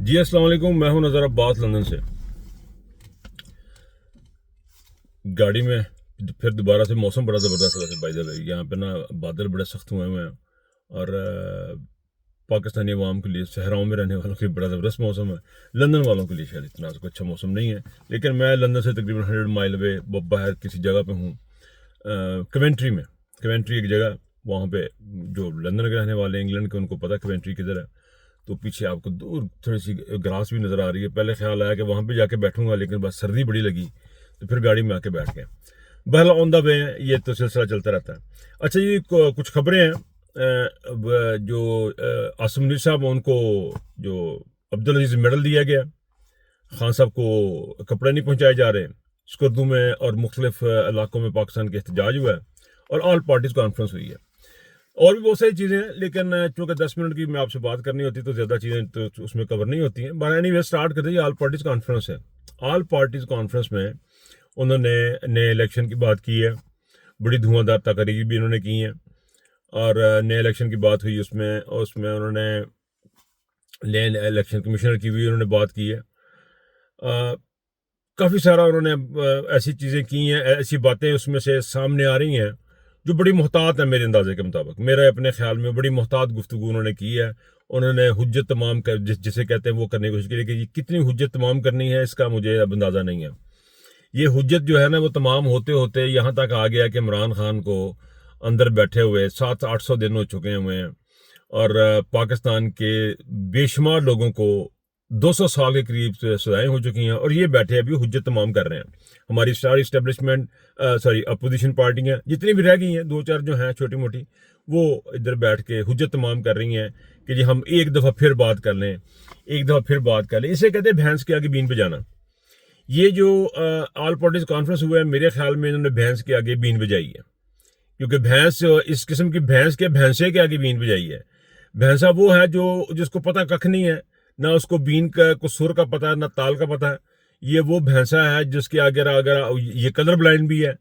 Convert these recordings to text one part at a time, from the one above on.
जी अस्सलाम वालेकुम। मैं हूं नज़र अब्बास लंदन से। गाड़ी में फिर दोबारा से मौसम बड़ा ज़बरदस्त वैसे बाय द वे यहाँ पे ना बादल बड़े सख्त हुए हुए हैं और पाकिस्तानी अवाम के लिए सहराओं में रहने वालों के लिए बड़ा ज़बरदस्त मौसम है। लंदन वालों के लिए शायद इतना अच्छा मौसम नहीं है, लेकिन मैं लंदन से तकरीबन 100 माइल अवे बाहर किसी जगह पे हूँ, कवेंट्री में। कवेंट्री एक जगह, वहाँ पे जो लंदन के रहने वाले इंग्लैंड के उनको पता कवेंट्री किधर है। तो पीछे आपको दूर थोड़ी सी ग्रास भी नज़र आ रही है। पहले ख्याल आया कि वहाँ पे जाके बैठूंगा, लेकिन बस सर्दी बड़ी लगी तो फिर गाड़ी में आके बैठ गया। बहरहाल ऑन द वे ये तो सिलसिला चलता रहता है। अच्छा, ये कुछ खबरें हैं। जो आसिम मुनीर साहब, उनको जो अब्दुल अजीज मेडल दिया गया, खान साहब को कपड़े नहीं पहुँचाए जा रहे, स्कर्दू में और मुख्तलिफ इलाकों में पाकिस्तान के एहतजाज हुआ है और ऑल पार्टीज कॉन्फ्रेंस हुई है। और भी बहुत सारी चीज़ें हैं, लेकिन चूँकि 10 मिनट की मैं आपसे बात करनी होती तो ज़्यादा चीज़ें तो उसमें कवर नहीं होती हैं। बट एनीवे स्टार्ट करते हैं। ऑल पार्टीज कॉन्फ्रेंस है। ऑल पार्टीज कॉन्फ्रेंस में उन्होंने नए इलेक्शन की बात की है, बड़ी धुआंधार तकरीर भी इन्होंने की हैं और नए इलेक्शन की बात हुई उसमें उसमें उन्होंने नए इलेक्शन कमिश्नर की भी उन्होंने बात की है। काफ़ी सारा उन्होंने ऐसी चीज़ें की हैं, ऐसी बातें उसमें से सामने आ रही हैं जो बड़ी मोहतात है मेरे अंदाजे के मुताबिक। मेरे अपने ख्याल में बड़ी मोहतात गुफ्तगू उन्होंने की है। उन्होंने हुज्जत तमाम कर जिसे कहते हैं वो करने की कोशिश की, लेकिन कितनी हुज्जत तमाम करनी है इसका मुझे अब अंदाज़ा नहीं है। ये हुज्जत जो है ना वो तमाम होते होते यहाँ तक आ गया कि इमरान खान को अंदर बैठे हुए 700-800 दिन हो चुके हुए हैं और पाकिस्तान के बेशुमार लोगों को 200 साल के करीब सजाएं हो चुकी हैं और ये बैठे अभी हुज्जत तमाम कर रहे हैं। हमारी सारी इस्टेब्लिशमेंट अपोजिशन पार्टियां जितनी भी रह गई हैं, दो चार जो हैं छोटी मोटी, वो इधर बैठ के हुज्जत तमाम कर रही हैं कि जी हम एक दफ़ा फिर बात कर लें, एक दफ़ा फिर बात कर लें। इसे कहते हैं भैंस के आगे बीन बजाना। ये जो ऑल पार्टीज कॉन्फ्रेंस हुआ है, मेरे ख्याल में इन्होंने भैंस के आगे बीन बजाई है, क्योंकि भैंस इस किस्म की भैंस के भैंसे के आगे बीन बजाई है। भैंसा वो है जो जिसको पता कख नहीं है, ना उसको बीन का कुछ सुर का पता है ना ताल का पता है। ये वो भैंसा है जिसके आगे अगर ये कलर ब्लाइंड भी है,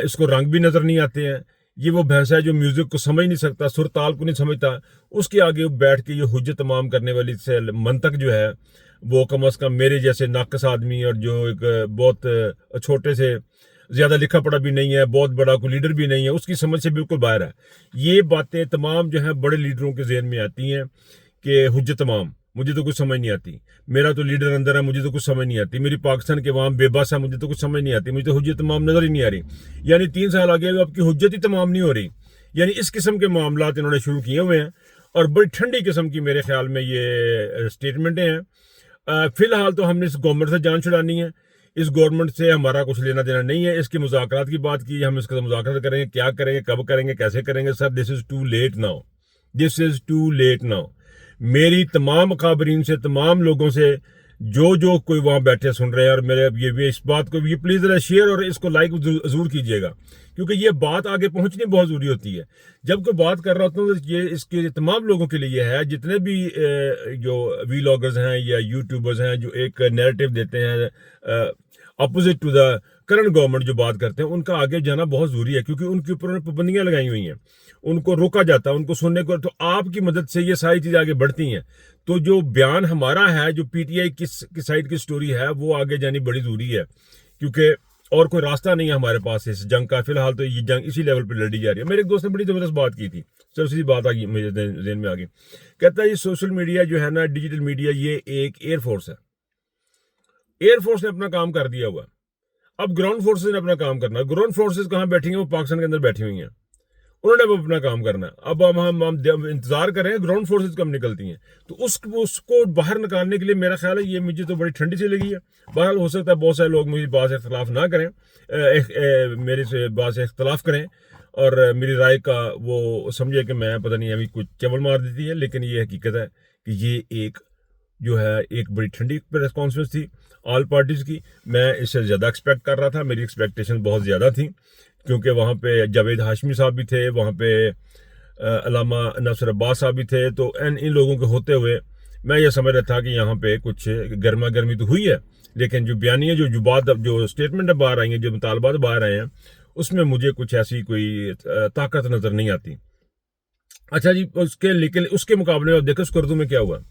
इसको रंग भी नजर नहीं आते हैं। ये वो भैंसा है जो म्यूजिक को समझ नहीं सकता, सुर ताल को नहीं समझता। उसके आगे बैठ के ये हुज्जत तमाम करने वाली से मंतक जो है वो कम अज कम मेरे जैसे नाकस आदमी और जो एक बहुत छोटे से ज्यादा लिखा पढ़ा भी नहीं है, बहुत बड़ा कोई लीडर भी नहीं है, उसकी समझ से बिल्कुल बाहर है। ये बातें तमाम जो है बड़े लीडरों के जहन में आती हैं कि हुज्जत तमाम, मुझे तो कुछ समझ नहीं आती, मेरा तो लीडर अंदर है, मुझे तो कुछ समझ नहीं आती, मेरी पाकिस्तान के अवाम बेबस है, मुझे तो कुछ समझ नहीं आती, मुझे तो हुज्जत तमाम नजर ही नहीं आ रही। यानी 3 साल आगे भी आपकी हुज्जत ही तमाम नहीं हो रही। यानी इस किस्म के मामला इन्होंने शुरू किए हुए हैं और बड़ी ठंडी किस्म की मेरे ख्याल में ये स्टेटमेंटें हैं। फिलहाल तो हमने इस गवर्नमेंट से जान छुड़ानी है। इस गवर्नमेंट से हमारा कुछ लेना देना नहीं है। इसकी मुज़ाकरात की बात की, हम इसका मुज़ाकरात करेंगे, क्या करेंगे, कब करेंगे, कैसे करेंगे। Sir, this is too late now, this is too late now. मेरी तमाम मुखाबरीन से, तमाम लोगों से जो कोई वहाँ बैठे सुन रहे हैं, और मेरे ये इस बात को ये प्लीज़ ज़रा शेयर और इसको लाइक ज़रूर कीजिएगा, क्योंकि ये बात आगे पहुँचनी बहुत ज़रूरी होती है। जब कोई बात कर रहा होता हूँ तो ये इसके तमाम लोगों के लिए है, जितने भी जो वीलॉगर्स हैं या यूट्यूबर्स हैं जो एक नैरेटिव देते हैं opposite to the current government, जो बात करते हैं, उनका आगे जाना बहुत ज़रूरी है, क्योंकि उनके ऊपर उन्होंने पाबंदियाँ लगाई हुई हैं, उनको रोका जाता है, उनको सुनने को। तो आपकी मदद से ये सारी चीज़ें आगे बढ़ती हैं। तो जो बयान हमारा है, जो पीटीआई की साइड की स्टोरी है, वो आगे जानी बड़ी ज़रूरी है, क्योंकि और कोई रास्ता नहीं है हमारे पास इस जंग का। फिलहाल तो ये जंग इसी लेवल पर लड़ी जा रही है। मेरे एक दोस्त ने बड़ी ज़बरदस्त बात की थी, चलो सीधी बात आ गई मेरे जहन में आ गई। कहता है ये सोशल मीडिया जो है ना, डिजिटल मीडिया, ये एक एयरफोर्स है। एयरफोर्स ने अपना काम कर दिया हुआ, अब ग्राउंड फोर्सेज ने अपना काम करना है। ग्राउंड फोर्सेज कहाँ बैठी हैं? वो पाकिस्तान के अंदर बैठी हुई हैं, उन्होंने अब अपना काम करना है। अब हम इंतजार कर रहे हैं ग्राउंड फोर्सेज कब निकलती हैं, तो उसको बाहर निकालने के लिए मेरा ख्याल है, ये मुझे तो बड़ी ठंडी सी लगी है। बहरहाल हो सकता है बहुत सारे लोग मेरी बात से इख्तलाफ ना करें, मेरे से बात से इख्तलाफ करें और मेरी राय का वो समझे कि मैं पता नहीं अभी कुछ चवल मार देती है, लेकिन ये हकीकत है कि ये एक जो है एक बड़ी ठंडी प्रेस कॉन्फ्रेंस थी ऑल पार्टीज की। मैं इससे ज़्यादा एक्सपेक्ट कर रहा था, मेरी एक्सपेक्टेशन बहुत ज़्यादा थी, क्योंकि वहाँ पे जावेद हाशमी साहब भी थे, वहाँ पे अल्लामा नासिर अब्बास साहब भी थे। तो इन लोगों के होते हुए मैं ये समझ रहा था कि यहाँ पे कुछ गर्मा गर्मी तो हुई है, लेकिन जो बयानियाँ जो बात जो स्टेटमेंट बाहर आई हैं, जो मुतालबात बाहर आए हैं, उसमें मुझे कुछ ऐसी कोई ताकत नज़र नहीं आती। अच्छा जी, लेकिन उसके मुकाबले में अब देखो स्कर्दू में क्या हुआ।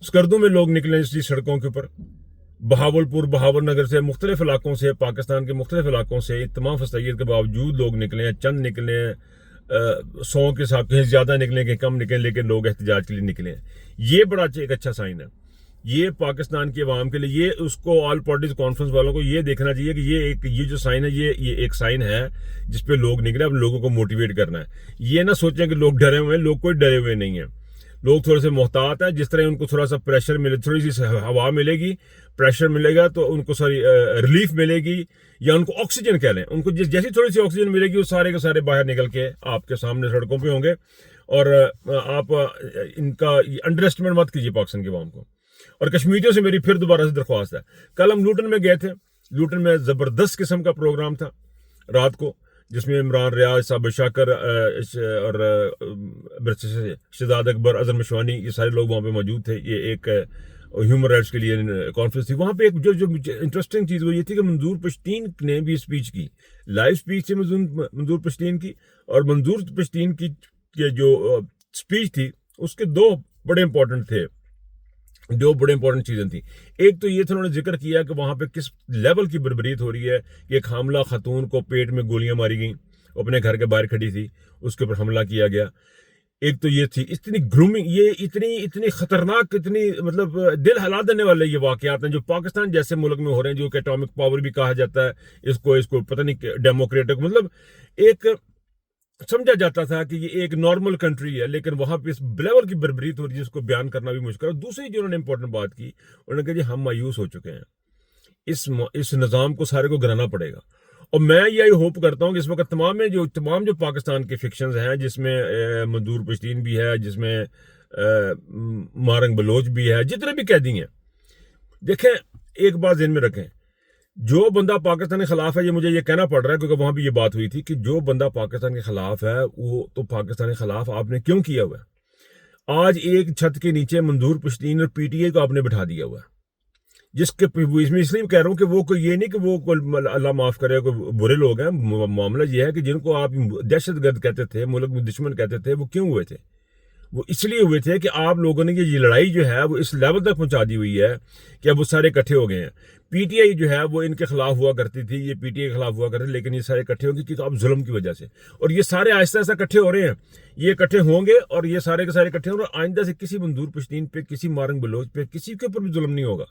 स्कर्दू में लोग निकले इसी सड़कों के ऊपर, बहावलपुर, बहावल नगर से, मुख्तलिफ इलाकों से, पाकिस्तान के मुख्तलिफ इलाकों से तमाम फसाइयत के बावजूद लोग निकले हैं। चंद निकले हैं, 100 के साथ कहीं ज़्यादा निकले, कहीं कम निकले, लेकिन लोग एहतजाज के लिए निकले हैं। ये बड़ा एक अच्छा साइन है। ये पाकिस्तान की आवाम के लिए, ये उसको ऑल पार्टीज कॉन्फ्रेंस वालों को ये देखना चाहिए कि ये जो साइन है, ये एक साइन है जिस पे लोग निकले। अब लोगों को मोटिवेट करना है। ये ना सोचें कि लोग डरे हुए हैं, लोग कोई डरे हुए नहीं है। लोग थोड़े से मोहतात हैं। जिस तरह उनको थोड़ा सा प्रेशर मिले, थोड़ी सी हवा मिलेगी, प्रेशर मिलेगा तो उनको सारी रिलीफ मिलेगी, या उनको ऑक्सीजन कह लें। उनको जैसी थोड़ी सी ऑक्सीजन मिलेगी, वो सारे के सारे बाहर निकल के आपके सामने सड़कों पे होंगे। और आप इनका अंडर एस्टिमेट मत कीजिए पाकिस्तान की आवाम को। और कश्मीरियों से मेरी फिर दोबारा से दरख्वास्त है। कल हम लूटन में गए थे। लूटन में ज़बरदस्त किस्म का प्रोग्राम था रात को, जिसमें इमरान रियाज, साबिर शाकर और शहजाद अकबर, अजहर मशवानी, ये सारे लोग वहाँ पे मौजूद थे। ये एक ह्यूमन राइट्स के लिए कॉन्फ्रेंस थी। वहाँ पे एक जो इंटरेस्टिंग चीज़ वो ये थी कि मंजूर पश्तीन ने भी स्पीच की, लाइव स्पीच थी मंजूर पश्तीन की। और मंजूर पश्तीन की जो स्पीच थी उसके दो बड़े इंपॉर्टेंट चीजें थी। एक तो ये था, उन्होंने जिक्र किया कि वहां पे किस लेवल की बर्बरीत हो रही है कि एक हामला खातून को पेट में गोलियां मारी गई, अपने घर के बाहर खड़ी थी, उसके ऊपर हमला किया गया। एक तो ये थी, इतनी ग्रूमिंग, ये इतनी खतरनाक, इतनी मतलब दिल हिला देने वाले ये वाकयात हैं जो पाकिस्तान जैसे मुल्क में हो रहे हैं, जो कि एटॉमिक पावर भी कहा जाता है इसको पता नहीं डेमोक्रेटिक, मतलब एक समझा जाता था कि ये एक नॉर्मल कंट्री है, लेकिन वहां पे इस लेवल की बर्बरीत हो रही है जिसको बयान करना भी मुश्किल है। दूसरी जो उन्होंने इंपॉर्टेंट बात की, उन्होंने कहा जी हम मायूस हो चुके हैं, इस निज़ाम को सारे को गिराना पड़ेगा। और मैं यही होप करता हूँ कि इस वक्त तमाम जो पाकिस्तान के फिक्शंस हैं, जिसमें मंजूर पश्तीन भी है, जिसमें मारंग बलोच भी है, जितने भी कैदी हैं, देखें एक बात ध्यान में रखें, जो बंदा पाकिस्तान के खिलाफ है, ये मुझे ये कहना पड़ रहा है क्योंकि वहां भी ये बात हुई थी कि जो बंदा पाकिस्तान के खिलाफ है वो तो पाकिस्तान के खिलाफ आपने क्यों किया हुआ है। आज एक छत के नीचे मंजूर पश्तीन और पीटीए को आपने बिठा दिया हुआ है, जिसके इसमें इसलिए कह रहा हूं कि वो कोई ये नहीं कि वो अल्लाह माफ करे कोई बुरे लोग हैं। मामला ये है कि जिनको आप दहशतगर्द कहते थे, मुल्क में दुश्मन कहते थे, वो क्यों हुए थे? वो इसलिए हुए थे कि आप लोगों ने ये लड़ाई जो है वो इस लेवल तक पहुंचा दी हुई है कि अब वो सारे इकट्ठे हो गए हैं। पीटीआई जो है वो इनके खिलाफ हुआ करती थी, ये पीटीआई के खिलाफ हुआ करती थी, लेकिन ये सारे इकट्ठे होंगे क्योंकि अब जुल्म की वजह से, और ये सारे आहिस्ता आहिस्ता इकट्ठे हो रहे हैं। ये इकट्ठे होंगे और ये सारे के सारे इकट्ठे होंगे, और आइंदा से किसी मंजूर पश्तीन पे, किसी मारंग बलोच पे, किसी के ऊपर भी जुल्म नहीं होगा।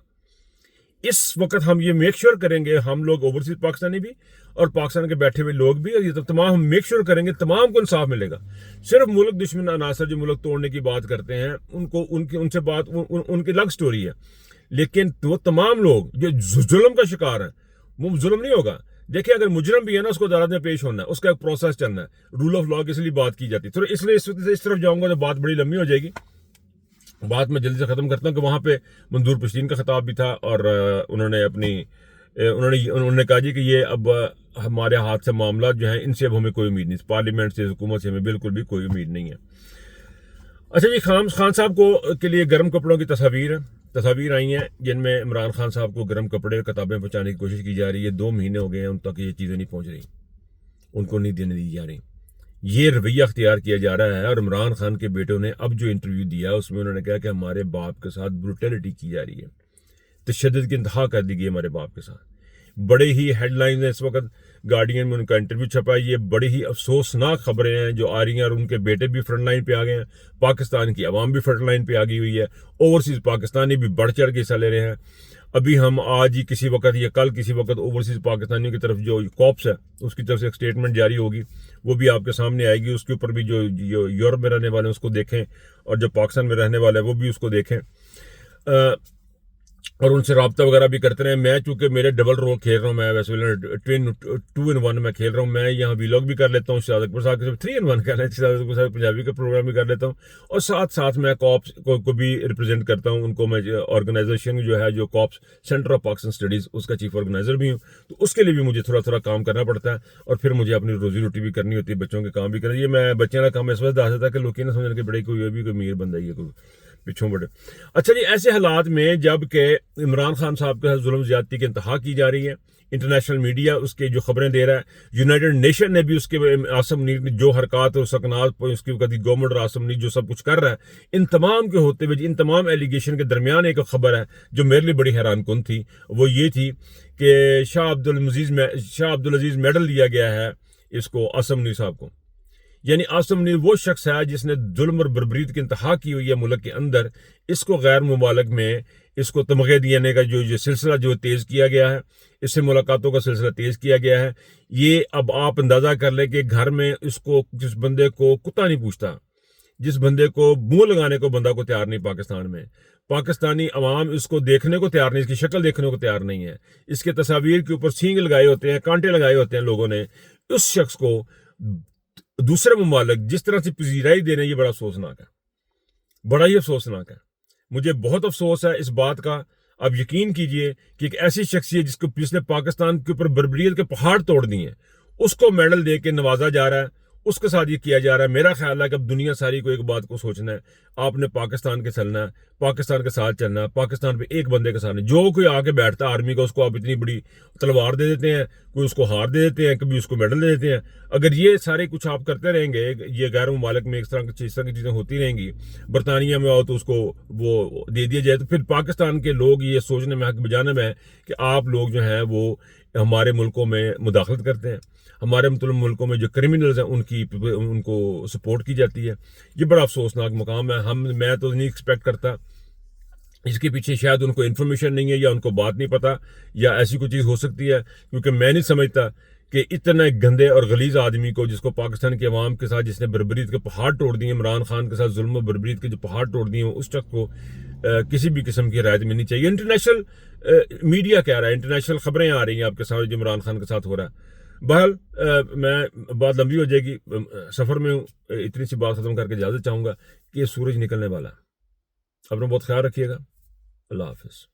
इस वक्त हम ये मेक श्योर करेंगे, हम लोग ओवरसीज पाकिस्तानी भी और पाकिस्तान के बैठे हुए लोग भी, और ये तमाम हम मेक श्योर करेंगे तमाम को इंसाफ मिलेगा। सिर्फ मुल्क दुश्मन अनासर जो मुल्क तोड़ने की बात करते हैं, उनको उनसे बात उनकी अलग स्टोरी है, लेकिन वो तमाम लोग जो जुल्म का शिकार है, वो जुल्म नहीं होगा। देखिए अगर मुजरम भी है ना, उसको अदालत में पेश होना है, उसका एक प्रोसेस चलना है, रूल ऑफ लॉ की इसलिए बात की जाती है। तो इसलिए इस तरफ जाऊंगा तो बात बड़ी लंबी हो जाएगी। बात मैं जल्दी से खत्म करता हूँ कि वहां पे मंजूर पश्तीन का खिताब भी था, और उन्होंने कहा जी कि ये अब हमारे हाथ से मामला जो है, इनसे अब हमें कोई उम्मीद नहीं, पार्लियामेंट से, हुकूमत से हमें बिल्कुल भी कोई उम्मीद नहीं है। अच्छा जी, खान साहब को के लिए गर्म कपड़ों की तस्वीर आई हैं, जिनमें इमरान खान साहब को गर्म कपड़े और किताबें पहुंचाने की कोशिश की जा रही है। 2 महीने हो गए हैं उन तक ये चीज़ें नहीं पहुंच रही, उनको नहीं देने दी जा रही। ये रवैया अख्तियार किया जा रहा है। और इमरान खान के बेटों ने अब जो इंटरव्यू दिया उसमें उन्होंने कहा कि हमारे बाप के साथ ब्रूटैलिटी की जा रही है, तशद्दुद की इंतहा कर दी गई हमारे बाप के साथ। बड़े ही हेडलाइन है इस वक्त, गार्डियन में उनका इंटरव्यू छपा है। ये बड़ी ही अफसोसनाक खबरें हैं जो आ रही हैं, और उनके बेटे भी फ्रंट लाइन पे आ गए हैं, पाकिस्तान की आवाम भी फ्रंट लाइन पे आ गई हुई है, ओवरसीज पाकिस्तानी भी बढ़ चढ़ के हिस्सा ले रहे हैं। अभी हम आज ही किसी वक्त या कल किसी वक्त ओवरसीज पाकिस्तानियों की तरफ जो कॉप्स है उसकी तरफ से एक स्टेटमेंट जारी होगी, वो भी आपके सामने आएगी। उसके ऊपर भी जो यूरोप में रहने वाले हैं उसको देखें, और जो पाकिस्तान में रहने वाले हैं वो भी उसको देखें, और उनसे रब्ता वगैरह भी करते रहे। मैं चूंकि मेरे डबल रोल खेल रहा हूँ, मैं वैसे 2 in 1 में खेल रहा हूँ। मैं यहाँ व्लॉग भी कर लेता हूँ, शायद 3 in 1 कर लेता हूँ, पंजाबी का प्रोग्राम भी कर लेता हूँ, और साथ मैं कॉप्स को भी रिप्रेजेंट करता हूँ। उनको मैं ऑर्गेनाइजेशन जो है, जो COPS centre of Pakistan studies, उसका चीफ ऑर्गेनाइजर भी हूँ। तो उसके लिए भी मुझे थोड़ा काम करना पड़ता है, और फिर मुझे अपनी रोजी रोटी भी करनी होती है, बच्चों के काम भी करनी। ये मैं बच्चों का काम इस वजह दस देता कि लोग ना समझ के बड़े कोई भी कोई अमीर बंदा ही है, कोई पिछों बड़े। अच्छा जी, ऐसे हालात में जब के इमरान खान साहब के साथ जुल्म ज्यादती की इंतहा की जा रही है, इंटरनेशनल मीडिया उसके जो खबरें दे रहा है, यूनाइटेड नेशन ने भी उसके आसम नीर ने जो हरकत और सकनात उसकी कभी गवर्नमेंट और आसम नीर जो सब कुछ कर रहा है, इन तमाम के होते हुए इन तमाम एलिगेशन के दरमियान एक खबर है जो मेरे लिए बड़ी हैरान कुन थी। वो ये थी कि शाह अब्दुल अजीज मेडल दिया गया है इसको आसम नीर साहब को। यानी आसम नीर वो शख्स है जिसने जुल्म और बर्बरीत की इंतहा की हुई है मुल्क के अंदर। इसको गैर मुमालिक में इसको तमगे देने का जो सिलसिला जो तेज़ किया गया है, इससे मुलाकातों का सिलसिला तेज़ किया गया है। ये अब आप अंदाज़ा कर ले कि घर में इसको जिस बंदे को कुत्ता नहीं पूछता, जिस बंदे को मुंह लगाने को बंदा को तैयार नहीं पाकिस्तान में, पाकिस्तानी अवाम इसको देखने को तैयार नहीं, इसकी शक्ल देखने को तैयार नहीं है। इसके तस्वीर के ऊपर सींग लगाए होते हैं, कांटे लगाए होते हैं लोगों ने। उस शख्स को दूसरे ममालिक जिस तरह से पजीराई दे रहे हैं, ये बड़ा अफसोसनाक है, बड़ा ही अफसोसनाक है। मुझे बहुत अफसोस है इस बात का। आप यकीन कीजिए कि एक ऐसी शख्सियत जिसने पाकिस्तान के ऊपर बर्बरियत के पहाड़ तोड़ दिए, उसको मेडल दे के नवाजा जा रहा है, उसके साथ ये किया जा रहा है। मेरा ख्याल है कि अब दुनिया सारी को एक बात को सोचना है, आपने पाकिस्तान के चलना है, पाकिस्तान के साथ चलना है, पाकिस्तान पे एक बंदे के सामने जो कोई आके बैठता है आर्मी का, उसको आप इतनी बड़ी तलवार दे देते हैं, कोई उसको हार दे देते हैं, कभी उसको मेडल दे देते हैं। अगर ये सारे कुछ आप करते रहेंगे, ये गैर मुमालिक में इस तरह की चीज़ें होती रहेंगी, बरतानिया में आओ तो उसको वो दे दिया जाए, तो फिर पाकिस्तान के लोग ये सोचने में हक बजाने में है कि आप लोग जो हैं वो हमारे मुल्कों में मुदाखलत करते हैं, हमारे मतलब मुल्कों में जो क्रिमिनल्स हैं उनको सपोर्ट की जाती है। ये बड़ा अफसोसनाक मुकाम है। मैं तो नहीं एक्सपेक्ट करता, इसके पीछे शायद उनको इन्फॉर्मेशन नहीं है या उनको बात नहीं पता या ऐसी कोई चीज़ हो सकती है, क्योंकि मैं नहीं समझता कि इतना गंदे और गलीज आदमी को, जिसको पाकिस्तान के अवाम के साथ जिसने बर्बरीत के पहाड़ तोड़ दिए, इमरान खान के साथ जुल्म बर्बरीत के जो पहाड़ तोड़ दिए, उस शख्स को किसी भी किस्म की रियायत मिलनी चाहिए। इंटरनेशनल मीडिया कह रहा है, इंटरनेशनल खबरें आ रही हैं आपके सामने जो इमरान खान के साथ हो रहा है। बहरहाल मैं बात लंबी हो जाएगी, सफ़र में इतनी सी बात ख़त्म करके इजाज़त चाहूँगा कि सूरज निकलने वाला है। अपना बहुत ख्याल रखिएगा। अल्लाह हाफिज़।